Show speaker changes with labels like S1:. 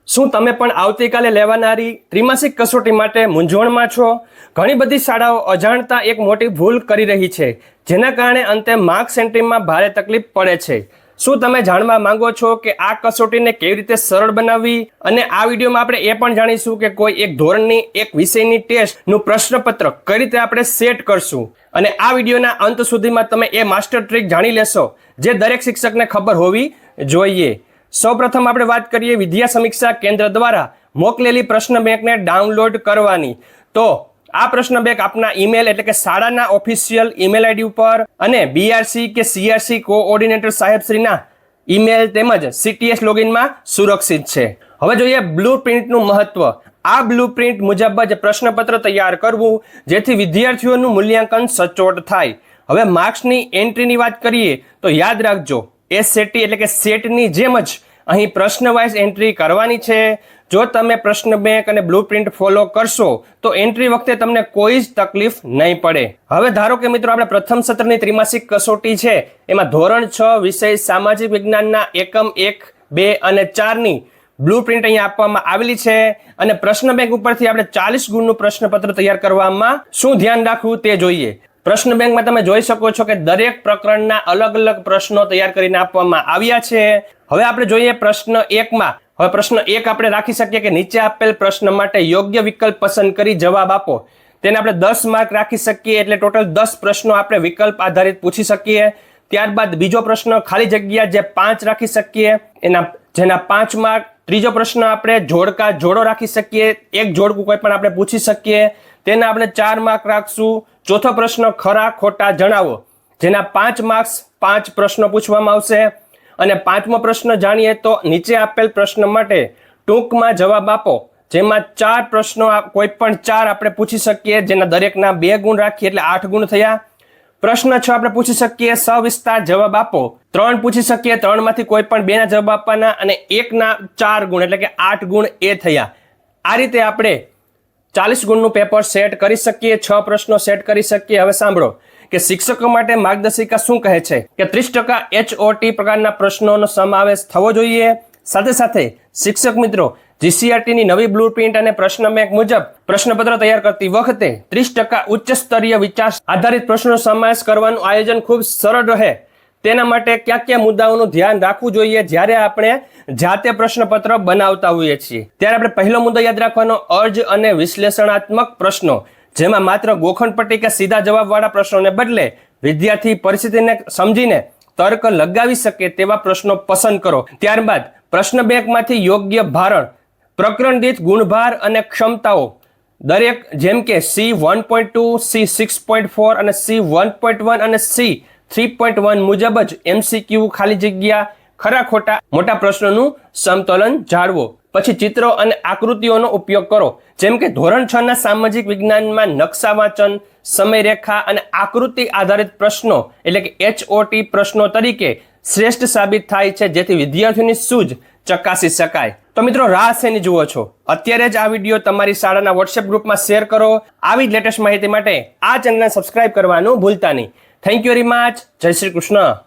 S1: શું તમે પણ આવતીકાલે લેવાનારી ત્રિમાસિક કસોટી માટે મૂંઝવણમાં છો? ઘણી બધી શાળાઓ અજાણતા એક મોટી ભૂલ કરી રહી છે, જેના કારણે અંતે માર્ક્સ એન્ટ્રીમાં ભારે તકલીફ પડે છે. શું તમે જાણવા માંગો છો કે આ કસોટીને કેવી રીતે સરળ બનાવવી? અને આ વિડીયોમાં આપણે એ પણ જાણીશું કે કોઈ એક ધોરણની એક વિષયની ટેસ્ટનું પ્રશ્નપત્ર કઈ રીતે આપણે સેટ કરશું. અને આ વિડીયોના અંત સુધીમાં તમે એ માસ્ટર ટ્રીક જાણી લેશો જે દરેક શિક્ષકને ખબર હોવી જોઈએ. સૌપ્રથમ આપણે વાત કરીએ વિદ્યા સમીક્ષા કેન્દ્ર દ્વારા મોકલેલી પ્રશ્ન બેંકને ડાઉનલોડ કરવાની. તો આ પ્રશ્ન બેંક આપના ઈમેલ એટલે કે શાળાના ઓફિશિયલ ઈમેલ આઈડી ઉપર અને બીઆરસી કે સીઆરસી કોઓર્ડિનેટર સાહેબશ્રીના ઈમેલ તેમજ સીટીએસ લોગિનમાં સુરક્ષિત છે. હવે જોઈએ બ્લુ પ્રિન્ટનું મહત્વ. આ બ્લુ પ્રિન્ટ મુજબ જ પ્રશ્નપત્ર તૈયાર કરવું જેથી વિદ્યાર્થીઓનું મૂલ્યાંકન સચોટ થાય. હવે માર્ક્સની એન્ટ્રીની વાત કરીએ તો યાદ રાખજો એસએટી એટલે કે સેટની જેમ જ અહીં પ્રશ્ન વાઇઝ એન્ટ્રી કરવાની છે. જો તમે પ્રશ્ન બેંક અને બ્લુપ્રિન્ટ ફોલો કરશો તો એન્ટ્રી વખતે તમને કોઈ જ તકલીફ નહીં પડે. હવે ધારો કે મિત્રો આપણે પ્રથમ સત્રની ત્રિમાસિક કસોટી છે એમાં ધોરણ 6 વિષય સામાજિક વિજ્ઞાનના એકમ 1, 2 અને 4ની બ્લુપ્રિન્ટ અહીંયા આપવામાં આવેલી છે અને પ્રશ્ન બેંક ઉપરથી આપણે 40 ગુણનું પ્રશ્નપત્ર તૈયાર કરવામાં શું ધ્યાન રાખવું તે જોઈએ. પ્રશ્ન બેંકમાં તમે જોઈ શકો છો કે દરેક પ્રકરણના અલગ અલગ પ્રશ્નો તૈયાર કરીને આપવામાં આવ્યા છે. હવે આપણે જોઈએ પ્રશ્ન 1માં. હવે પ્રશ્ન 1 આપણે રાખી શકીએ કે નીચે આપેલ પ્રશ્ન માટે યોગ્ય વિકલ્પ પસંદ કરી જવાબ આપો. તેને આપણે 10 માર્ક રાખી શકીએ એટલે ટોટલ 10 પ્રશ્નો આપણે વિકલ્પ આધારિત પૂછી શકીએ. ત્યારબાદ બીજો પ્રશ્ન ખાલી જગ્યા જે 5 રાખી શકીએ જેના 5 માર્ક. ત્રીજો પ્રશ્ન આપણે જોડકા જોડો રાખી શકીએ, એક જોડકું કોઈ પણ આપણે પૂછી શકીએ, તેના આપણે 4 માર્ક રાખશું. ચોથો પ્રશ્ન ખરા ખોટા જણાવો જેના 5 માર્ક્સ 5 પ્રશ્નો પૂછવામાં આવશે. અને પાંચમો પ્રશ્ન જાણીએ તો નીચે આપેલ પ્રશ્ન માટે ટૂંકમાં જવાબ આપો જેમાં 4 પ્રશ્નો કોઈ પણ 4 આપણે પૂછી શકીએ જેના દરેકના 2 ગુણ રાખીએ એટલે 8 ગુણ થયા. પ્રશ્ન 6 આપણે પૂછી શકીએ સવિસ્તાર જવાબ આપો. 3 પૂછી શકીએ 3 માંથી કોઈ પણ 2 ના જવાબ આપવાના અને 1 ના 4 ગુણ એટલે કે 8 ગુણ એ થયા. આ રીતે આપણે 40 ગુણનું પેપર સેટ કરી શકીએ, 6 પ્રશ્નો સેટ કરી શકીએ. હવે સાંભળો કે શિક્ષકો માટે માર્ગદર્શિકા શું કહે છે કે 30% HOT પ્રકારના પ્રશ્નોનો સમાવેશ થવો જોઈએ. સાથે સાથે શિક્ષક મિત્રો જીસીઆરટીની નવી બ્લુપ્રિન્ટ અને પ્રશ્ન બેંક મુજબ પ્રશ્નપત્ર તૈયાર કરતી વખતે 30% ઉચ્ચ સ્તરીય વિચાર આધારિત પ્રશ્નોનો સમાવેશ કરવાનું આયોજન ખૂબ સરળ રહે. તેના માટે કયા કયા મુદ્દાઓનું ધ્યાન રાખવું જોઈએ જ્યારે આપણે જાતે પ્રશ્નપત્ર બનાવતા હોઈએ છીએ. ત્યારે આપણે પહેલો મુદ્દો યાદ રાખવાનો અર્જ અને વિશ્લેષણાત્મક પ્રશ્નો, જેમાં માત્ર ગોખણપટ્ટી કે સીધા જવાબવાળા પ્રશ્નોને બદલે વિદ્યાર્થી પરિસ્થિતિને સમજીને તર્ક લગાવી શકે તેવા પ્રશ્નો પસંદ કરો. ત્યારબાદ પ્રશ્ન બેંકમાંથી યોગ્ય ભારણ, પ્રકરણ દીઠ ગુણભાર અને ક્ષમતાઓ દરેક જેમ કે C1.2, C6.4 અને C1.1 અને C3.1 મુજબ જ MCQ ખાલી જગ્યા ખરા ખોટા મોટા પ્રશ્નોનું સમતોલન જાળવો. પછી ચિત્રો અને આકૃતિઓનો ઉપયોગ કરો જેમ કે ધોરણ 6 ના સામાજિક વિજ્ઞાનમાં નકશા વાંચન, સમયરેખા અને આકૃતિ આધારિત પ્રશ્નો એટલે કે HOT પ્રશ્નો તરીકે શ્રેષ્ઠ સાબિત થાય છે જેથી વિદ્યાર્થીઓની સૂઝ ચકાસી શકાય. તો મિત્રો રાહ શેની જુઓ છો? અત્યારે જ આ વિડીયો તમારી શાળાના WhatsApp ગ્રુપમાં શેર કરો. આવી જ લેટેસ્ટ માહિતી માટે આ ચેનલને સબસ્ક્રાઇબ કરવાનું ભૂલતા નહીં. Thank you very much. જય શ્રી કૃષ્ણ.